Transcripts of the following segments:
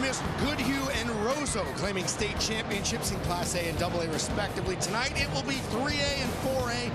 missed Goodhue and Roseau, claiming state championships in Class A and AA respectively. Tonight it will be 3A and 4A.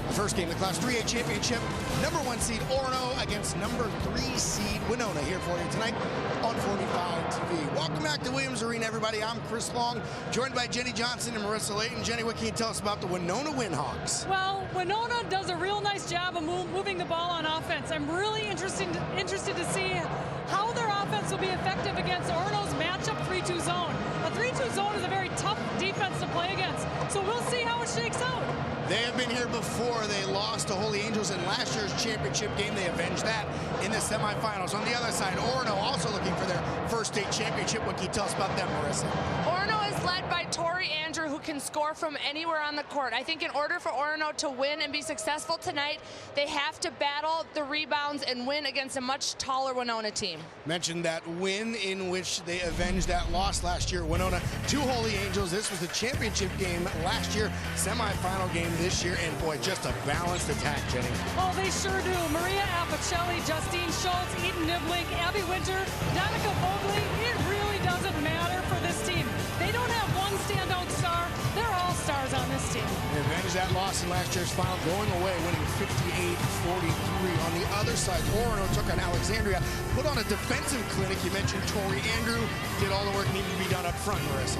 The first game of the Class 3A championship, #1 seed Orono against #3 seed Winona, here for you tonight on 45 TV. Welcome back to Williams Arena, everybody. I'm Chris Long, joined by Jenny Johnson and Marissa Layton. Jenny, what can you tell us about the Winona Windhawks? Well, Winona does a real nice job of moving the ball on offense. I'm really interested to see how their offense will be effective against Orono's matchup 3-2 zone. A 3-2 zone is a very tough defense to play against, so we'll see how it shakes out. They have been here before. They lost to Holy Angels in last year's championship game. They avenged that in the semifinals. On the other side, Orono also looking for their first state championship. What can you tell us about them, Marissa? Orono is led by Tori Andrew, who can score from anywhere on the court. I think in order for Orono to win and be successful tonight, they have to battle the rebounds and win against a much taller Winona team. Mentioned that win in which they avenged that loss last year. Winona to Holy Angels. This was the championship game last year, semifinal game this year, and boy, just a balanced attack, Jenny. Oh, they sure do. Maria Appicelli, Justine Schultz, Eden Niblink, Abby Winter, Danica Bogley. It really doesn't matter for this team. They don't have one standout star. They're all stars on this team. They avenged that loss in last year's final, going away, winning 58-43. On the other side, Orono took on Alexandria, put on a defensive clinic. You mentioned Tori Andrew, did all the work needed to be done up front, Marissa.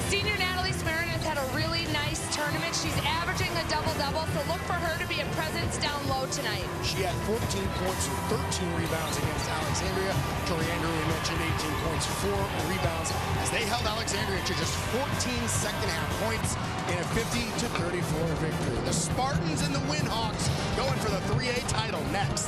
Senior Natalie Smarin has had a really nice tournament. She's averaging a double-double, so look for her to be a presence down low tonight. She had 14 points and 13 rebounds against Alexandria. Tori Andrew, we mentioned, 18 points, 4 rebounds, as they held Alexandria to just 14 second-half points in a 50-34 victory. The Spartans and the Windhawks going for the 3A title next.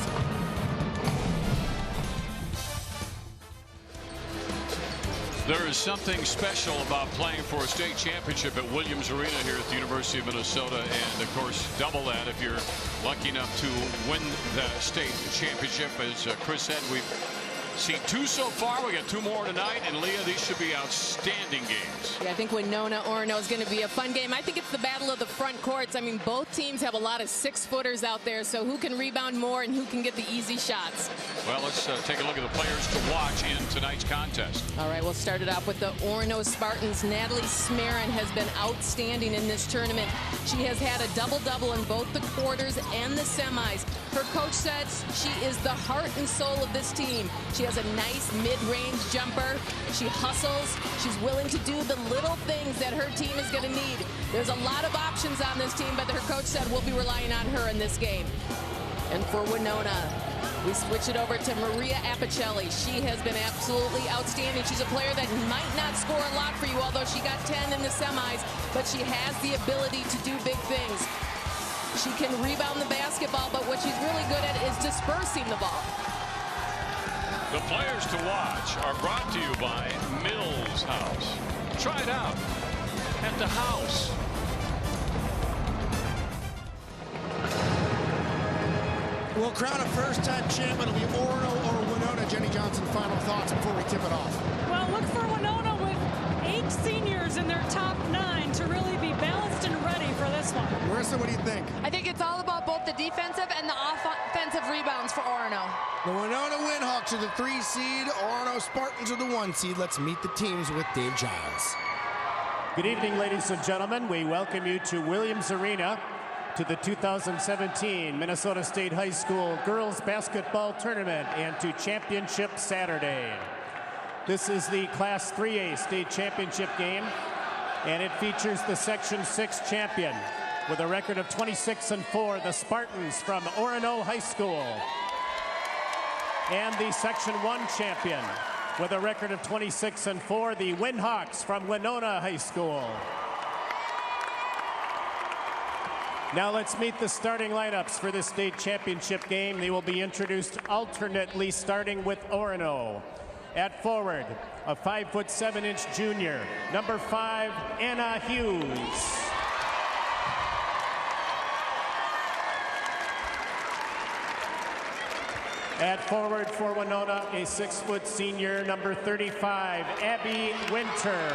There is something special about playing for a state championship at Williams Arena here at the University of Minnesota, and of course double that if you're lucky enough to win the state championship. As Chris said, we've seen 2 so far. We got 2 more tonight, and Leah, these should be outstanding games. Yeah, I think Winona Orono is going to be a fun game. I think it's the battle of the front courts. I mean, both teams have a lot of 6-footers out there, so who can rebound more and who can get the easy shots? Well, let's take a look at the players to watch in tonight's contest. All right, we'll start it off with the Orono Spartans. Natalie Smarin has been outstanding in this tournament. She has had a double-double in both the quarters and the semis. Her coach says she is the heart and soul of this team. She has a nice mid-range jumper. She hustles. She's willing to do the little things that her team is going to need. There's a lot of options on this team, but her coach said we'll be relying on her in this game. And for Winona, we switch it over to Maria Appicelli. She has been absolutely outstanding. She's a player that might not score a lot for you, although she got 10 in the semis, but she has the ability to do big things. She can rebound the basketball, but what she's really good at is dispersing the ball. The players to watch are brought to you by Mills House. Try it out at the house. We'll crown a first-time champ. It'll be Orono or Winona. Jenny Johnson, final thoughts before we tip it off. Well, look for Winona with 8 seniors in their top 9 to really be balanced and ready for this one. Marissa, what do you think? I think it's all about both the defensive and the offensive rebounds for Orono. The Winona Windhawks are the 3 seed. Orono Spartans are the 1 seed. Let's meet the teams with Dave Giles. Good evening, ladies and gentlemen. We welcome you to Williams Arena to the 2017 Minnesota State High School Girls Basketball Tournament and to Championship Saturday. This is the Class 3A State Championship game, and it features the Section 6 champion with a record of 26-4, the Spartans from Orono High School, and the Section 1 champion with a record of 26-4, the Windhawks from Winona High School. Now let's meet the starting lineups for this state championship game. They will be introduced alternately, starting with Orono. At forward, a 5'7" junior, number 5, Anna Hughes. At forward for Winona, a 6' senior, number 35, Abby Winter.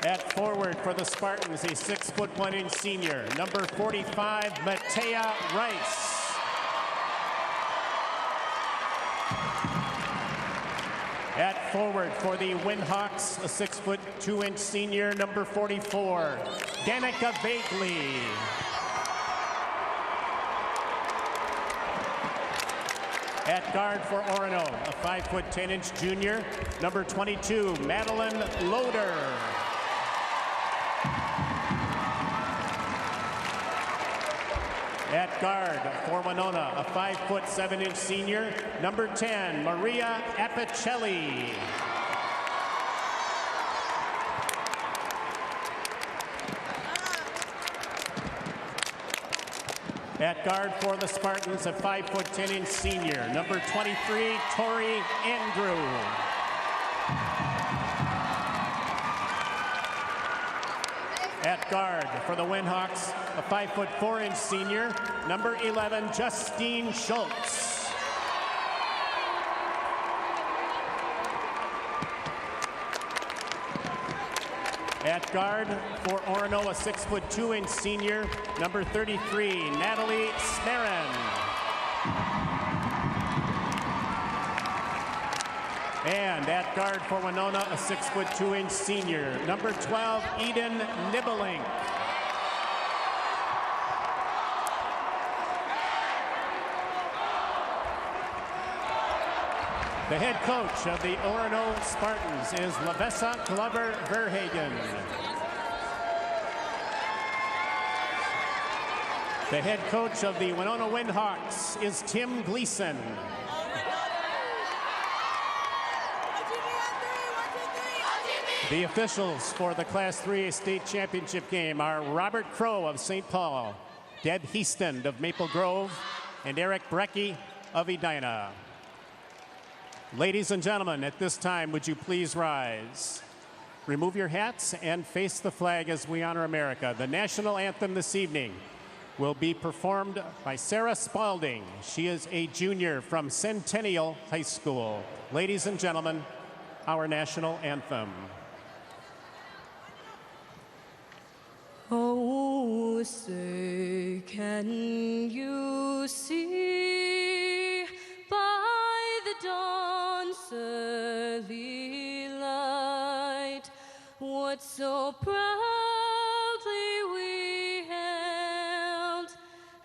At forward for the Spartans, a 6'1" senior, number 45, Matea Rice. At forward for the Windhawks, a 6'2" senior, number 44, Danica Bagley. At guard for Orono, a 5'10" junior, number 22, Madeline Loader. At guard for Winona, a 5'7" senior, number 10, Maria Apicelli. At guard for the Spartans, a 5'10" senior, number 23, Tori Andrew. At guard for the Windhawks, a 5'4" senior, number 11, Justine Schultz. At guard for Orono, a 6'2" senior, number 33, Natalie Smarin. And at guard for Winona, a 6'2" senior, number 12, Eden Nibbling. The head coach of the Orono Spartans is Lavessa Glover Verhagen. The head coach of the Winona Windhawks is Tim Gleason. The officials for the Class 3A state championship game are Robert Crow of St. Paul, Deb Heaston of Maple Grove, and Eric Brecky of Edina. Ladies and gentlemen, at this time, would you please rise? Remove your hats and face the flag as we honor America. The national anthem this evening will be performed by Sarah Spalding. She is a junior from Centennial High School. Ladies and gentlemen, our national anthem. Oh, say, can you see by the dawn's early light what so proudly we hailed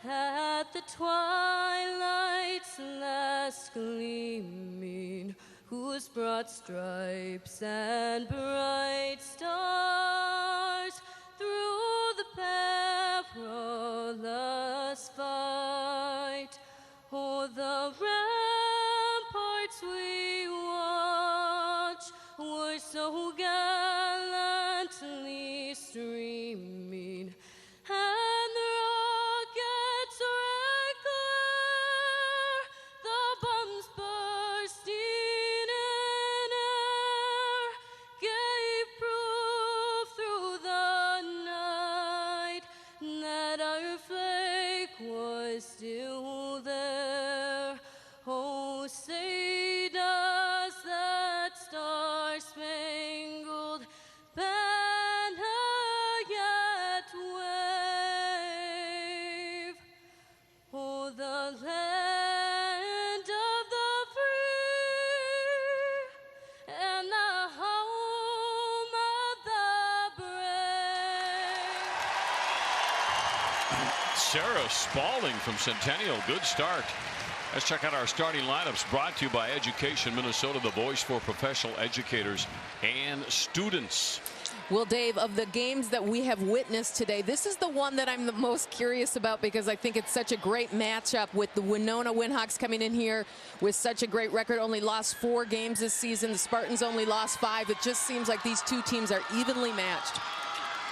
at the twilight's last gleaming, whose broad stripes and bright stars through the perilous fight, o'er the ramparts we watch, were so gallantly streaming, and the rockets red glare, the bombs bursting in air, gave proof through the night that our flag was still there. Oh, say does that star-spangled banner yet wave? Oh, the land of the free and the home of the brave. Sarah Spalding from Centennial, good start. Let's check out our starting lineups, brought to you by Education Minnesota, the voice for professional educators and students. Well, Dave, of the games that we have witnessed today, this is the one that I'm the most curious about, because I think it's such a great matchup with the Winona Windhawks coming in here with such a great record. Only lost 4 games this season. The Spartans only lost 5. It just seems like these two teams are evenly matched.